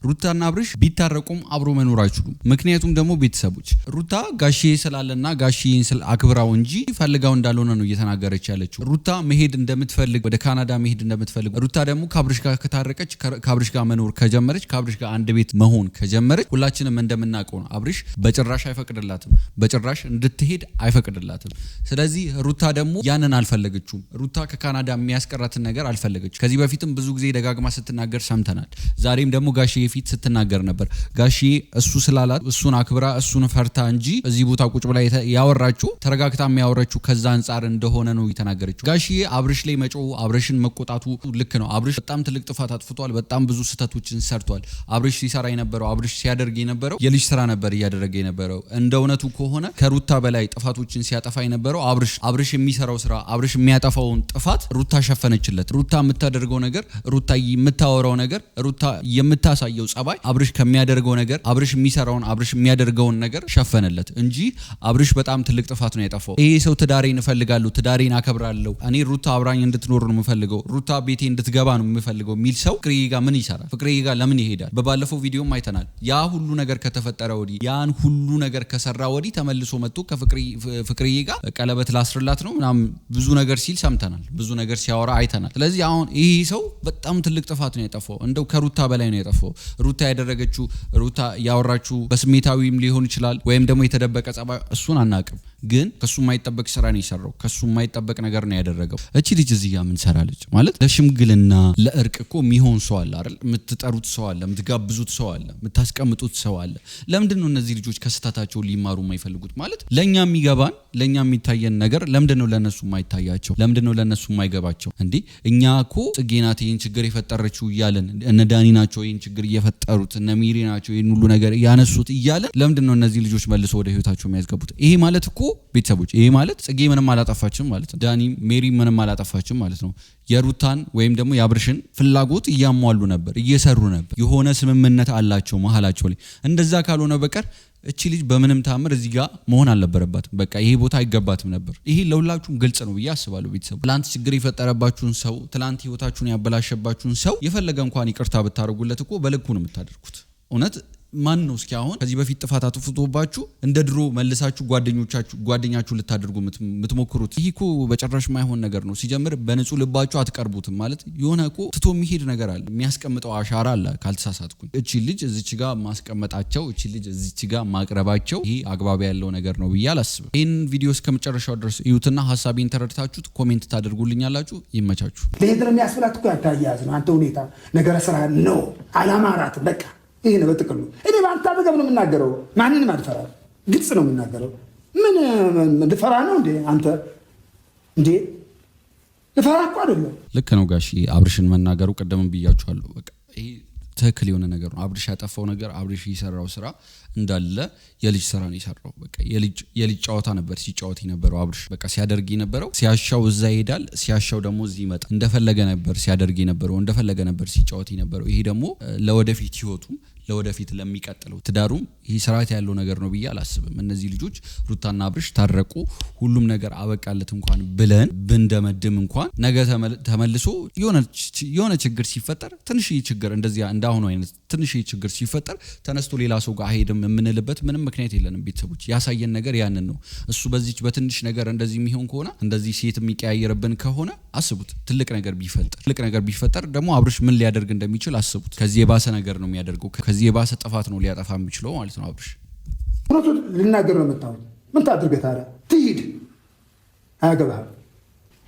ሩታና አብርሽ ቢታረቁም አብሮ መኖር አይችሉም። ምክንያቱም ደግሞ ቤተሰቦች ሩታ ጋሺዬ ስላለና ጋሺዬን ስለ አክብራው እንጂ ፈልጋው እንዳልሆነ ነው እየተናገረች ያለችው። ሩታ መሄድ እንደምትፈልግ ወደ ካናዳ መሄድ እንደምትፈልግ ሩታ ደግሞ ከአብርሽ ጋር ከታረቀች ከአብርሽ ጋር መኖር ከጀመረች ከአብርሽ ጋር አንድ ቤት መሆን ከጀመረች ሁላችንም እንደምናውቀው ነው አብርሽ በጭራሽ አይፈቅድላትም። በጭራሽ እንድትሄድ አይፈቅድላትም። ስለዚህ ሩታ ደግሞ ያንን አልፈለገችውም። ሩታ ከካናዳ የሚያስቀራትን ነገር አልፈለገችም። ከዚህ በፊትም ብዙ ጊዜ ደጋግማ ስትናገር ሰምተናል። ዛሬም ደግሞ ጋሺዬ ፊት ስትናገር ነበር። ጋሺዬ እሱ ስላላት እሱን አክብራ እሱን ፈርታ እንጂ እዚህ ቦታ ቁጭ ብላ ያወራችው ተረጋግታ የሚያወራችው ከዛ አንጻር እንደሆነ ነው የተናገረችው። ጋሺዬ አብርሽ ላይ መጮው አብርሽን መቆጣቱ ልክ ነው። አብርሽ በጣም ትልቅ ጥፋት አጥፍቷል። በጣም ብዙ ስህተቶችን ሰርቷል። አብርሽ ሲሰራ የነበረው አብርሽ ሲያደርግ የነበረው የልጅ ስራ ነበር እያደረገ የነበረው። እንደ እውነቱ ከሆነ ከሩታ በላይ ጥፋቶችን ሲያጠፋ የነበረው አብርሽ የሚሰራው ስራ አብርሽ የሚያጠፋውን ጥፋት ሩታ ሸፈነችለት። ሩታ የምታደርገው ነገር ሩታ የምታወራው ነገር ሩታ የምታሳየው ጸባይ አብርሽ ከሚያደርገው ነገር አብርሽ የሚሰራውን አብርሽ የሚያደርገውን ነገር ሸፈነለት እንጂ አብርሽ በጣም ትልቅ ጥፋት ነው ያጠፋው። ይሄ ሰው ትዳሬን እፈልጋለሁ ትዳሬን አከብራለሁ እኔ ሩታ አብራኝ እንድትኖር ነው የምፈልገው ሩታ ቤቴ እንድትገባ ነው የምፈልገው የሚል ሰው ፍቅርዬ ጋር ምን ይሰራል? ፍቅርዬ ጋር ለምን ይሄዳል? በባለፈው ቪዲዮም አይተናል። ያ ሁሉ ነገር ከተፈጠረ ወዲህ ያን ሁሉ ነገር ከሰራ ወዲህ ተመልሶ መጥቶ ከፍቅርዬ ጋር ቀለበት ላስርላት ነው ምናምን ብዙ ነገር ሲል ሰምተናል። ብዙ ነገር ሲያወራ አይተናል። ስለዚህ አሁን ይሄ ሰው በጣም ትልቅ ጥፋት ነው ያጠፋው። እንደው ከሩታ በላይ ነው ያጠፋው። ሩታ ያደረገችው ሩታ ያወራችው በስሜታዊም ሊሆን ይችላል ወይም ደግሞ የተደበቀ ጸባይ እሱን አናቅም። ግን ከሱ የማይጠበቅ ስራ ነው የሰራው። ከሱ የማይጠበቅ ነገር ነው ያደረገው። እቺ ልጅ እዚህ ጋር ምን ሰራለች ማለት ለሽምግልና ለእርቅ እኮ የሚሆን ሰው አለ አይደል? የምትጠሩት ሰው አለ፣ የምትጋብዙት ሰው አለ፣ የምታስቀምጡት ሰው አለ። ለምንድን ነው እነዚህ ልጆች ከስህተታቸው ሊማሩ የማይፈልጉት? ማለት ለኛ የሚገባን ለኛ የሚታየን ነገር ለምንድን ነው ለነሱ የማይታያቸው? ለምንድን ነው ለነሱ የማይገባቸው? እንዴ እኛ እኮ ጽጌ ናት ይሄን ችግር የፈጠረችው እያለን እነ ዳኒ ናቸው ይሄን ችግር እየፈጠሩት እነ ሚሪ ናቸው ይሄን ሁሉ ነገር ያነሱት እያለን ለምንድን ነው እነዚህ ልጆች መልሶ ወደ ህይወታቸው የሚያስገቡት? ይሄ ማለት እኮ ቤተሰቦች ይሄ ማለት ጽጌ ምንም አላጠፋችም ማለት ነው። ዳኒ ሜሪ ምንም አላጠፋችም ማለት ነው። የሩታን ወይም ደግሞ የአብርሽን ፍላጎት እያሟሉ ነበር፣ እየሰሩ ነበር። የሆነ ስምምነት አላቸው መሀላቸው ላይ። እንደዛ ካልሆነ በቀር እቺ ልጅ በምንም ታምር እዚህ ጋር መሆን አልነበረባትም። በቃ ይሄ ቦታ አይገባትም ነበር። ይሄ ለሁላችሁም ግልጽ ነው ብዬ አስባለሁ። ቤተሰብ ትላንት ችግር የፈጠረባችሁን ሰው ትላንት ህይወታችሁን ያበላሸባችሁን ሰው የፈለገ እንኳን ይቅርታ ብታደርጉለት እኮ በልኩ ነው የምታደርጉት። እውነት ማን ነው እስኪ አሁን ከዚህ በፊት ጥፋት አጥፍቶባችሁ እንደ ድሮ መልሳችሁ ጓደኛችሁ ልታደርጉ የምትሞክሩት? ይሄ እኮ በጭራሽ ማይሆን ነገር ነው። ሲጀምር በንጹህ ልባችሁ አትቀርቡትም። ማለት የሆነ እኮ ትቶ የሚሄድ ነገር አለ፣ የሚያስቀምጠው አሻራ አለ ካልተሳሳትኩኝ። እቺ ልጅ እዚች ጋር ማስቀመጣቸው እቺ ልጅ እዚች ጋር ማቅረባቸው ይሄ አግባብ ያለው ነገር ነው ብዬ አላስብም። ይህን ቪዲዮ እስከመጨረሻው ድረስ እዩትና ሀሳቤን ተረድታችሁት ኮሜንት ታደርጉልኛላችሁ። ይመቻችሁ። ለሄድ ነው የሚያስብላት እኮ ያታያዝ ነው። አንተ ሁኔታ ነገረ ስራ ነው አላማራት በቃ ይሄ ነው በጥቅሉ። እኔ ባንተ አጠገብ ነው የምናገረው። ማንንም አልፈራም። ግልጽ ነው የምናገረው። ምን ልፈራ ነው እንዴ አንተ? እንዴ ልፈራ እኮ አይደለም። ልክ ነው ጋሺ አብርሽን መናገሩ ቀደም ብያችኋለሁ። በቃ ይሄ ትክክል የሆነ ነገር ነው። አብርሽ ያጠፋው ነገር አብርሽ የሰራው ስራ እንዳለ የልጅ ስራ ነው የሰራው። በቃ የልጅ ጨዋታ ነበር ሲጫወት የነበረው አብርሽ። በቃ ሲያደርግ የነበረው ሲያሻው እዛ ይሄዳል፣ ሲያሻው ደግሞ እዚህ ይመጣል። እንደፈለገ ነበር ሲያደርግ የነበረው፣ እንደፈለገ ነበር ሲጫወት የነበረው። ይሄ ደግሞ ለወደፊት ህይወቱም ለወደፊት ለሚቀጥለው ትዳሩም ይሄ ስርዓት ያለው ነገር ነው ብዬ አላስብም። እነዚህ ልጆች ሩታና አብርሽ ታረቁ፣ ሁሉም ነገር አበቃለት እንኳን ብለን ብንደመድም እንኳን ነገ ተመልሶ የሆነ ችግር ሲፈጠር ትንሽዬ ችግር እንደዚያ እንዳሁኑ አይነት ትንሽዬ ችግር ሲፈጠር ተነስቶ ሌላ ሰው ጋር አይሄድም የምንልበት ምንም ምክንያት የለንም። ቤተሰቦች ያሳየን ነገር ያንን ነው። እሱ በዚች በትንሽ ነገር እንደዚህ የሚሆን ከሆነ እንደዚህ ሴት የሚቀያየርብን ከሆነ አስቡት። ትልቅ ነገር ቢፈጠር ደግሞ አብርሽ ምን ሊያደርግ እንደሚችል አስቡት። ከዚህ የባሰ ነገር ነው የሚያደርገው። ከዚህ የባሰ ጥፋት ነው ሊያጠፋ የሚችለው ማለት ነው አብርሽ። እውነቱን ልናገር ነው የመጣሁት። ምን ታድርገህ ታዲያ? ትሂድ፣ አያገባህም።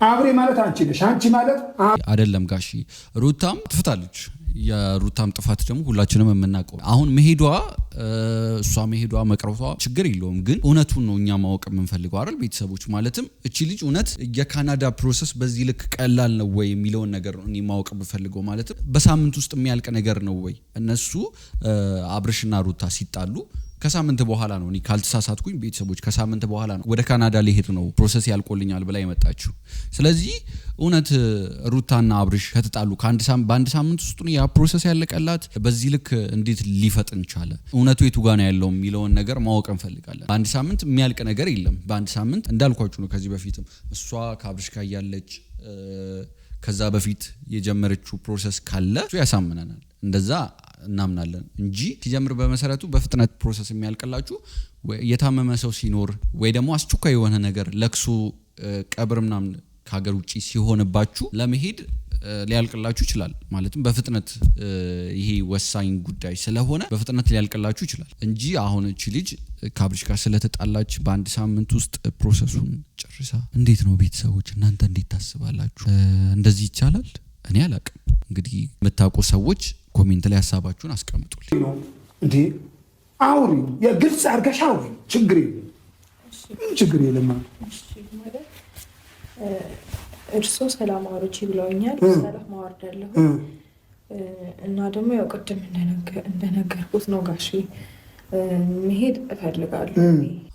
አብሬ ማለት አንቺ ነሽ፣ አንቺ ማለት አይደለም። ጋሺ ሩታም ትፍታለች። የሩታም ጥፋት ደግሞ ሁላችንም የምናውቀው። አሁን መሄዷ እሷ መሄዷ መቅረቷ ችግር የለውም፣ ግን እውነቱን ነው እኛ ማወቅ የምንፈልገው አይደል ቤተሰቦች። ማለትም እቺ ልጅ እውነት የካናዳ ፕሮሰስ በዚህ ልክ ቀላል ነው ወይ የሚለውን ነገር ነው እኔ ማወቅ የምፈልገው። ማለትም በሳምንት ውስጥ የሚያልቅ ነገር ነው ወይ? እነሱ አብርሽና ሩታ ሲጣሉ ከሳምንት በኋላ ነው እኔ ካልተሳሳትኩኝ ቤተሰቦች ከሳምንት በኋላ ነው ወደ ካናዳ ሊሄድ ነው ፕሮሰስ ያልቆልኛል ብላ የመጣችው። ስለዚህ እውነት ሩታና አብርሽ ከተጣሉ በአንድ ሳምንት ውስጥ ነው ያ ፕሮሰስ ያለቀላት? በዚህ ልክ እንዴት ሊፈጥን ቻለ? እውነቱ የቱ ጋር ነው ያለው የሚለውን ነገር ማወቅ እንፈልጋለን። በአንድ ሳምንት የሚያልቅ ነገር የለም። በአንድ ሳምንት እንዳልኳችሁ ነው ከዚህ በፊትም እሷ ከአብርሽ ጋር ያለች ከዛ በፊት የጀመረችው ፕሮሰስ ካለ እሱ ያሳምነናል እንደዛ እናምናለን እንጂ ሲጀምር በመሰረቱ በፍጥነት ፕሮሰስ የሚያልቅላችሁ የታመመ ሰው ሲኖር ወይ ደግሞ አስቸኳይ የሆነ ነገር ለክሱ ቀብር ምናምን ከሀገር ውጪ ሲሆንባችሁ ለመሄድ ሊያልቅላችሁ ይችላል። ማለትም በፍጥነት ይሄ ወሳኝ ጉዳይ ስለሆነ በፍጥነት ሊያልቅላችሁ ይችላል እንጂ አሁን እቺ ልጅ ከአብርሽ ጋር ስለተጣላች በአንድ ሳምንት ውስጥ ፕሮሰሱን ጨርሳ እንዴት ነው ቤተሰቦች እናንተ እንዴት ታስባላችሁ? እንደዚህ ይቻላል? እኔ አላቅም። እንግዲህ የምታውቁ ሰዎች ኮሜንት ላይ ሀሳባችሁን አስቀምጡልኝ። እንዴ አውሪ፣ የግልጽ አድርገሽ አውሪ። ችግር የለም ችግር የለም። እርሶ ሰላም አውርጂ ብለውኛል። ሰላም አወርዳለሁ እና ደግሞ ያው ቅድም እንደነገርኩት ነው ጋሼ መሄድ እፈልጋለሁ።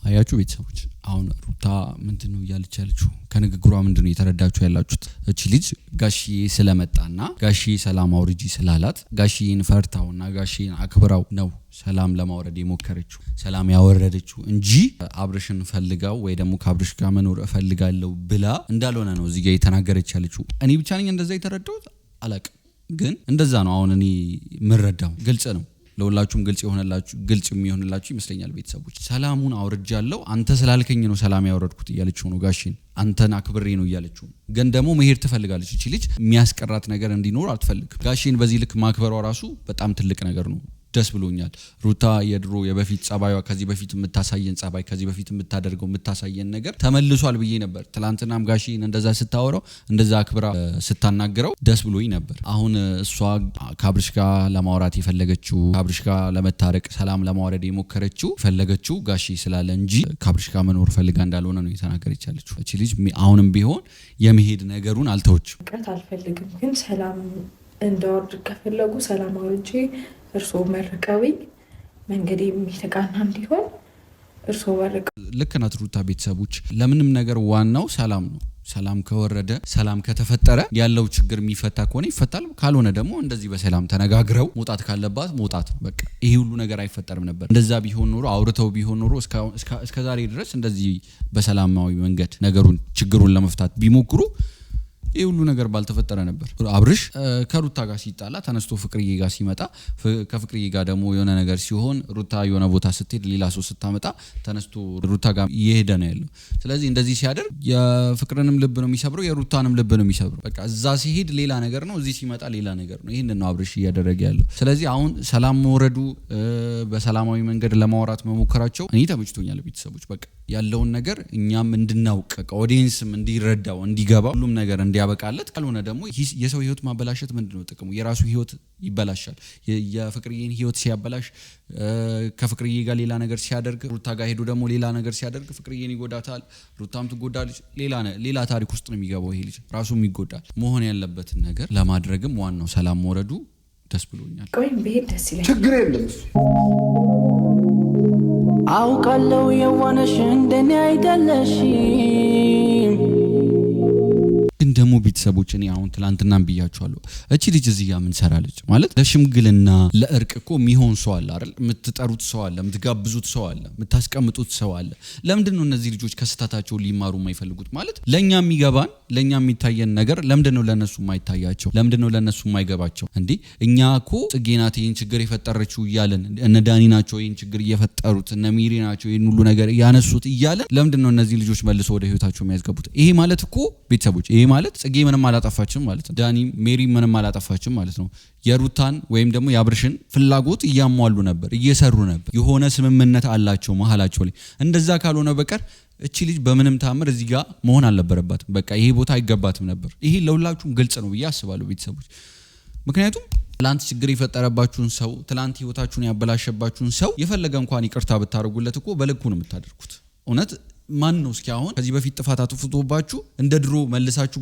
አያችሁ ቤተሰቦች አሁን ሩታ ምንድነው እያለች ያለችው? ከንግግሯ ምንድነው እየተረዳችሁ ያላችሁት? እቺ ልጅ ጋሺዬ ስለመጣና ጋሺዬ ሰላም አውርጂ ስላላት ጋሺዬን ፈርታውና ጋሺዬን አክብራው ነው ሰላም ለማውረድ የሞከረችው ሰላም ያወረደችው እንጂ አብርሽን ፈልጋው ወይ ደግሞ ከአብርሽ ጋር መኖር እፈልጋለሁ ብላ እንዳልሆነ ነው እዚህ ጋር የተናገረች ያለችው። እኔ ብቻ ነኝ እንደዛ የተረዳሁት አላቅም፣ ግን እንደዛ ነው አሁን እኔ ምረዳው። ግልጽ ነው ለሁላችሁም ግልጽ የሚሆንላችሁ ይመስለኛል ቤተሰቦች። ሰላሙን አውርጃለሁ አንተ ስላልከኝ ነው ሰላም ያወረድኩት እያለችው ነው ጋሼን አንተን አክብሬ ነው እያለችው። ግን ደግሞ መሄድ ትፈልጋለች እቺ ልጅ። የሚያስቀራት ነገር እንዲኖር አትፈልግም። ጋሼን በዚህ ልክ ማክበሯ ራሱ በጣም ትልቅ ነገር ነው። ደስ ብሎኛል። ሩታ የድሮ የበፊት ጸባይዋ ከዚህ በፊት የምታሳየን ጸባይ ከዚህ በፊት የምታደርገው የምታሳየን ነገር ተመልሷል ብዬ ነበር። ትላንትናም ጋሼን እንደዛ ስታወራው እንደዛ አክብራ ስታናግረው ደስ ብሎኝ ነበር። አሁን እሷ ከአብርሽ ጋር ለማውራት የፈለገችው ከአብርሽ ጋር ለመታረቅ ሰላም ለማውረድ የሞከረችው ፈለገችው ጋሼ ስላለ እንጂ ከአብርሽ ጋር መኖር ፈልጋ እንዳልሆነ ነው የተናገረች ያለችው። እቺ ልጅ አሁንም ቢሆን የመሄድ ነገሩን አልተወችም። ቀጥ አልፈልግም፣ ግን ሰላም እንዳወርድ ከፈለጉ ሰላም አውርጄ እርስዎ መርቀውኝ መንገድ የሚተቃና እንዲሆን እርስዎ መርቀው። ልክ ናት ሩታ። ቤተሰቦች ለምንም ነገር ዋናው ሰላም ነው። ሰላም ከወረደ ሰላም ከተፈጠረ ያለው ችግር የሚፈታ ከሆነ ይፈታል። ካልሆነ ደግሞ እንደዚህ በሰላም ተነጋግረው መውጣት ካለባት መውጣት በቃ ይሄ ሁሉ ነገር አይፈጠርም ነበር። እንደዛ ቢሆን ኖሮ አውርተው ቢሆን ኖሮ እስከ ዛሬ ድረስ እንደዚህ በሰላማዊ መንገድ ነገሩን ችግሩን ለመፍታት ቢሞክሩ ይሄ ሁሉ ነገር ባልተፈጠረ ነበር። አብርሽ ከሩታ ጋር ሲጣላ ተነስቶ ፍቅርዬ ጋር ሲመጣ ከፍቅርዬ ጋር ደግሞ የሆነ ነገር ሲሆን ሩታ የሆነ ቦታ ስትሄድ ሌላ ሰው ስታመጣ ተነስቶ ሩታ ጋር እየሄደ ነው ያለው። ስለዚህ እንደዚህ ሲያደርግ የፍቅርንም ልብ ነው የሚሰብረው፣ የሩታንም ልብ ነው የሚሰብረው። በቃ እዛ ሲሄድ ሌላ ነገር ነው፣ እዚህ ሲመጣ ሌላ ነገር ነው። ይሄንን ነው አብርሽ እያደረገ ያለው። ስለዚህ አሁን ሰላም መውረዱ በሰላማዊ መንገድ ለማውራት መሞከራቸው እኔ ተመችቶኛል። ቤተሰቦች በቃ ያለውን ነገር እኛም እንድናውቅ በቃ ኦዲየንስም እንዲረዳው እንዲገባ ሁሉም ነገር እንዲያበቃለት። ካልሆነ ደግሞ የሰው ህይወት ማበላሸት ምንድነው ጥቅሙ? የራሱ ህይወት ይበላሻል። የፍቅርዬን ህይወት ሲያበላሽ ከፍቅርዬ ጋር ሌላ ነገር ሲያደርግ ሩታ ጋር ሄዶ ደግሞ ሌላ ነገር ሲያደርግ ፍቅርዬን ይጎዳታል፣ ሩታም ትጎዳለች። ሌላ ታሪክ ውስጥ ነው የሚገባው ይሄ ልጅ፣ ራሱም ይጎዳል። መሆን ያለበትን ነገር ለማድረግም ዋናው ሰላም መውረዱ ደስ ብሎኛል። ቆይ ብሄድ ደስ ይላል። ችግር የለም። አውቃለሁ የዋነሽ እንደኔ አይደለሽም። ግን ደግሞ ቤተሰቦች እኔ አሁን ትላንትናም ብያቸዋለሁ። እቺ ልጅ እዚህ ጋር ምን ሰራለች ማለት ለሽምግልና ለእርቅ እኮ የሚሆን ሰው አለ አይደል? የምትጠሩት ሰው አለ፣ የምትጋብዙት ሰው አለ፣ የምታስቀምጡት ሰው አለ። ለምንድን ነው እነዚህ ልጆች ከስህተታቸው ሊማሩ የማይፈልጉት? ማለት ለኛ የሚገባን ለኛ የሚታየን ነገር ለምንድን ነው ለነሱ የማይታያቸው? ለምንድን ነው ለነሱ የማይገባቸው? እንዴ እኛ እኮ ጽጌ ናት ይሄን ችግር የፈጠረችው እያለን፣ እነ ዳኒ ናቸው ይሄን ችግር እየፈጠሩት፣ እነ ሚሪ ናቸው ይሄን ሁሉ ነገር ያነሱት እያለን ለምንድን ነው እነዚህ ልጆች መልሰው ወደ ህይወታቸው የሚያስገቡት? ይሄ ማለት እኮ ቤተሰቦች ይሄ ማለት ጽጌ ምንም አላጠፋችም ማለት ነው። ዳኒ ሜሪ ምንም አላጠፋችም ማለት ነው። የሩታን ወይም ደግሞ የአብርሽን ፍላጎት እያሟሉ ነበር፣ እየሰሩ ነበር። የሆነ ስምምነት አላቸው መሀላቸው ላይ። እንደዛ ካልሆነ በቀር እቺ ልጅ በምንም ታምር እዚህ ጋር መሆን አልነበረባትም። በቃ ይሄ ቦታ አይገባትም ነበር። ይሄ ለሁላችሁም ግልጽ ነው ብዬ አስባለሁ ቤተሰቦች። ምክንያቱም ትላንት ችግር የፈጠረባችሁን ሰው፣ ትላንት ህይወታችሁን ያበላሸባችሁን ሰው የፈለገ እንኳን ይቅርታ ብታደርጉለት እኮ በልኩ ነው የምታደርጉት። እውነት ማን ነው እስኪ አሁን ከዚህ በፊት ጥፋት አጥፍቶባችሁ እንደ ድሮ መልሳችሁ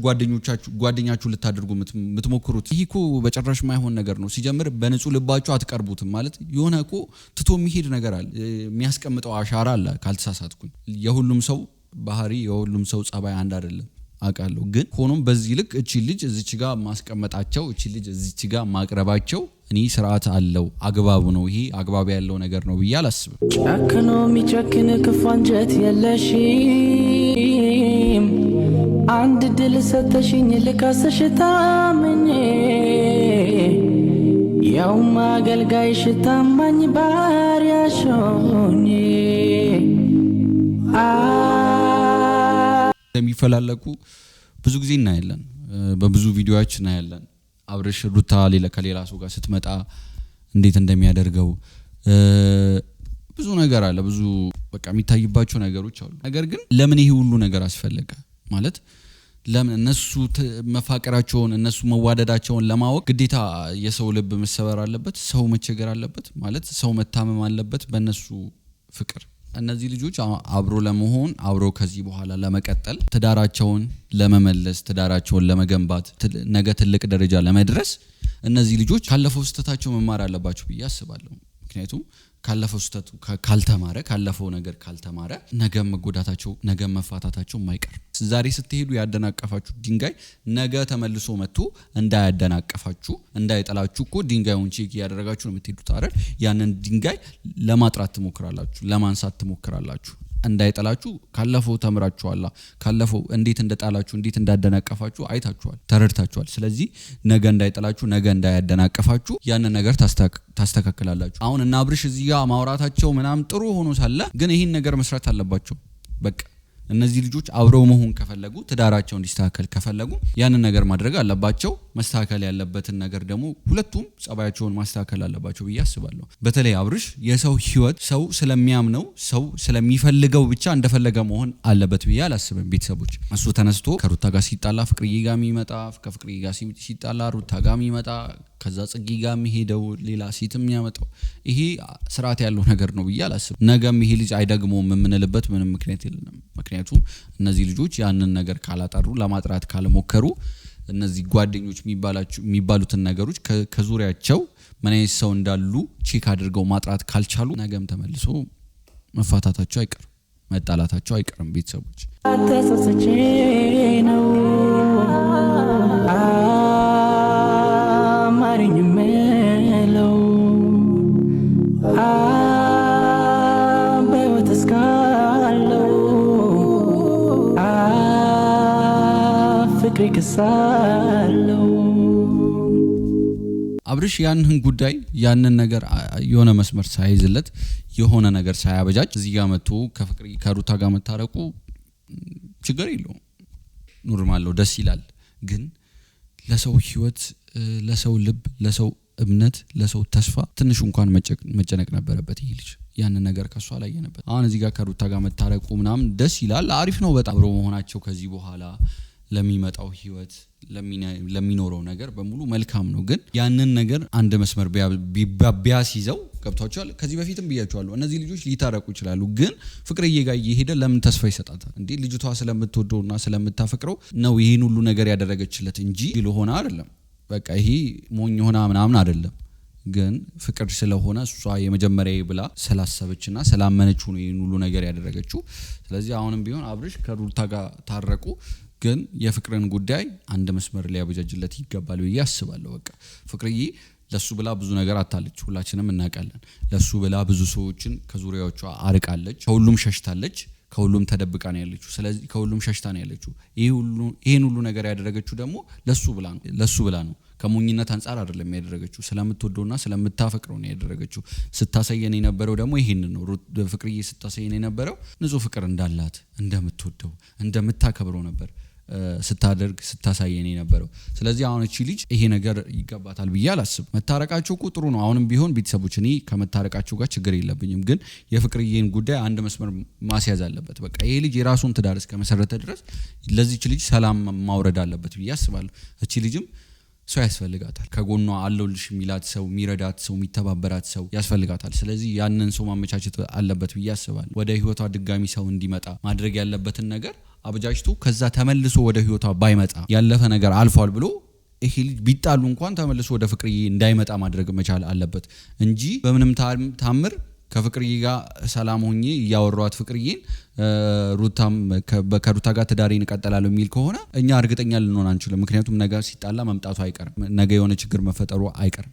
ጓደኛችሁ ልታደርጉ የምትሞክሩት? ይሄ እኮ በጭራሽ ማይሆን ነገር ነው። ሲጀምር በንጹህ ልባችሁ አትቀርቡትም። ማለት የሆነ እኮ ትቶ የሚሄድ ነገር አለ፣ የሚያስቀምጠው አሻራ አለ ካልተሳሳትኩኝ። የሁሉም ሰው ባህሪ የሁሉም ሰው ጸባይ አንድ አይደለም አውቃለሁ። ግን ሆኖም በዚህ ልክ እቺ ልጅ እዚች ጋር ማስቀመጣቸው፣ እቺ ልጅ እዚች ጋር ማቅረባቸው እኔ ስርዓት አለው አግባቡ ነው። ይሄ አግባብ ያለው ነገር ነው ብዬ አላስብም። ጨክኖ የሚጨክን ክፉ አንጀት የለሽም። አንድ ድል ሰተሽኝ ልካስሽ ታምኜ ያው ማገልጋይሽ ታማኝ ባሪያሽ ሆኜ የሚፈላለቁ ብዙ ጊዜ እናያለን። በብዙ ቪዲዮዎች እናያለን። አብርሽ ሩታ ከሌላ ሰው ጋር ስትመጣ እንዴት እንደሚያደርገው ብዙ ነገር አለ። ብዙ በቃ የሚታይባቸው ነገሮች አሉ። ነገር ግን ለምን ይሄ ሁሉ ነገር አስፈለገ ማለት ለምን እነሱ መፋቀራቸውን እነሱ መዋደዳቸውን ለማወቅ ግዴታ የሰው ልብ መሰበር አለበት? ሰው መቸገር አለበት? ማለት ሰው መታመም አለበት በእነሱ ፍቅር? እነዚህ ልጆች አብሮ ለመሆን አብሮ ከዚህ በኋላ ለመቀጠል ትዳራቸውን ለመመለስ ትዳራቸውን ለመገንባት ነገ ትልቅ ደረጃ ለመድረስ እነዚህ ልጆች ካለፈው ስህተታቸው መማር አለባቸው ብዬ አስባለሁ። ምክንያቱም ካለፈው ስህተቱ ካለፈው ነገር ካልተማረ ነገ መጎዳታቸው ነገ መፋታታቸው የማይቀር። ዛሬ ስትሄዱ ያደናቀፋችሁ ድንጋይ ነገ ተመልሶ መጥቶ እንዳያደናቀፋችሁ እንዳይጠላችሁ እኮ ድንጋዩን ቼክ ያደረጋችሁ ነው የምትሄዱት አይደል? ያንን ድንጋይ ለማጥራት ትሞክራላችሁ፣ ለማንሳት ትሞክራላችሁ። እንዳይጠላችሁ ካለፈው ተምራችኋል። ካለፈው እንዴት እንደጣላችሁ እንዴት እንዳደናቀፋችሁ አይታችኋል፣ ተረድታችኋል። ስለዚህ ነገ እንዳይጠላችሁ ነገ እንዳያደናቀፋችሁ ያንን ነገር ታስተካክላላችሁ። አሁን እና አብርሽ እዚህ ጋር ማውራታቸው ምናምን ጥሩ ሆኖ ሳለ ግን ይህን ነገር መስራት አለባቸው። በቃ እነዚህ ልጆች አብረው መሆን ከፈለጉ ትዳራቸው እንዲስተካከል ከፈለጉ ያንን ነገር ማድረግ አለባቸው። መስተካከል ያለበትን ነገር ደግሞ ሁለቱም ጸባያቸውን ማስተካከል አለባቸው ብዬ አስባለሁ። በተለይ አብርሽ የሰው ህይወት ሰው ስለሚያምነው ሰው ስለሚፈልገው ብቻ እንደፈለገ መሆን አለበት ብዬ አላስብም። ቤተሰቦች እሱ ተነስቶ ከሩታ ጋር ሲጣላ ፍቅርዬ ጋር የሚመጣ ከፍቅርዬ ጋር ሲጣላ ሩታ ጋር የሚመጣ ከዛ ጽጌ ጋር የሚሄደው ሌላ ሴትም የሚያመጣው ይሄ ስርዓት ያለው ነገር ነው ብዬ አላስብም። ነገም ይሄ ልጅ አይደግሞም የምንልበት ምንም ምክንያት የለንም። ምክንያቱም እነዚህ ልጆች ያንን ነገር ካላጠሩ ለማጥራት ካልሞከሩ እነዚህ ጓደኞች የሚባሉትን ነገሮች ከዙሪያቸው ምን አይነት ሰው እንዳሉ ቼክ አድርገው ማጥራት ካልቻሉ ነገም ተመልሶ መፋታታቸው አይቀርም፣ መጣላታቸው አይቀርም። ቤተሰቦች ተሰሰቼ ነው አማርኝ መለው በህይወት እስካለው ፍቅሬ ክሳለው። አብርሽ ያንን ጉዳይ ያንን ነገር የሆነ መስመር ሳይዝለት የሆነ ነገር ሳያበጃጅ እዚህ ጋር መጥቶ ከሩታ ጋር መታረቁ ችግር የለውም፣ ኖርማል ነው፣ ደስ ይላል። ግን ለሰው ህይወት፣ ለሰው ልብ፣ ለሰው እምነት፣ ለሰው ተስፋ ትንሽ እንኳን መጨነቅ ነበረበት ይሄ ልጅ። ያንን ነገር ከሷ ላይ የነበር አሁን እዚህ ጋር ከሩታ ጋር መታረቁ ምናምን ደስ ይላል፣ አሪፍ ነው በጣም። አብሮ መሆናቸው ከዚህ በኋላ ለሚመጣው ህይወት ለሚኖረው ነገር በሙሉ መልካም ነው። ግን ያንን ነገር አንድ መስመር ቢያስይዘው ገብቷቸዋል። ከዚህ በፊትም ብያቸዋለሁ፣ እነዚህ ልጆች ሊታረቁ ይችላሉ። ግን ፍቅርዬ ጋር እየሄደ ለምን ተስፋ ይሰጣታል እንዴ? ልጅቷ ስለምትወደውና ስለምታፈቅረው ነው ይሄን ሁሉ ነገር ያደረገችለት እንጂ ለሆነ አይደለም። በቃ ይሄ ሞኝ ሆና ምናምን አይደለም። ግን ፍቅር ስለሆነ እሷ የመጀመሪያ ብላ ስላሰበችና ስላመነችው ነው ይሄን ሁሉ ነገር ያደረገችው። ስለዚህ አሁንም ቢሆን አብርሽ ከሩታ ጋር ታረቁ፣ ግን የፍቅርን ጉዳይ አንድ መስመር ሊያበጃጅለት ይገባል ብዬ አስባለሁ። በቃ ፍቅርዬ ለሱ ብላ ብዙ ነገር አታለች፣ ሁላችንም እናውቃለን። ለሱ ብላ ብዙ ሰዎችን ከዙሪያዎቿ አርቃለች፣ ከሁሉም ሸሽታለች፣ ከሁሉም ተደብቃ ነው ያለችው። ስለዚህ ከሁሉም ሸሽታ ነው ያለችው። ይሄን ሁሉ ነገር ያደረገችው ደግሞ ለሱ ብላ ነው። ከሞኝነት አንፃር አይደለም ያደረገችው፣ ስለምትወደውና ስለምታፈቅረው ነው ያደረገችው። ስታሳየን የነበረው ደግሞ ይሄንን ነው። ፍቅርዬ ስታሳየን የነበረው ንጹህ ፍቅር እንዳላት፣ እንደምትወደው፣ እንደምታከብረው ነበር ስታሳየን የነበረው። ስለዚህ አሁን እቺ ልጅ ይሄ ነገር ይገባታል ብዬ አላስብም። መታረቃቸው እኮ ጥሩ ነው። አሁንም ቢሆን ቤተሰቦች እኔ ከመታረቃቸው ጋር ችግር የለብኝም። ግን የፍቅርዬን ጉዳይ አንድ መስመር ማስያዝ አለበት። በቃ ይሄ ልጅ የራሱን ትዳር እስከመሰረተ ድረስ ለዚች ልጅ ሰላም ማውረድ አለበት ብዬ አስባለሁ። እቺ ልጅም ሰው ያስፈልጋታል። ከጎኗ አለውልሽ የሚላት ሰው፣ የሚረዳት ሰው፣ የሚተባበራት ሰው ያስፈልጋታል። ስለዚህ ያንን ሰው ማመቻቸት አለበት ብዬ አስባለሁ። ወደ ህይወቷ ድጋሚ ሰው እንዲመጣ ማድረግ ያለበትን ነገር አብጃጅቶ ከዛ ተመልሶ ወደ ህይወቷ ባይመጣ ያለፈ ነገር አልፏል ብሎ ይሄ ልጅ ቢጣሉ እንኳን ተመልሶ ወደ ፍቅርዬ እንዳይመጣ ማድረግ መቻል አለበት እንጂ በምንም ታምር ከፍቅርዬ ጋር ሰላም ሆኜ እያወራኋት ፍቅርዬን ከሩታ ጋር ትዳሬን እቀጥላለሁ የሚል ከሆነ እኛ እርግጠኛ ልንሆን አንችልም። ምክንያቱም ነገ ሲጣላ መምጣቱ አይቀርም፣ ነገ የሆነ ችግር መፈጠሩ አይቀርም።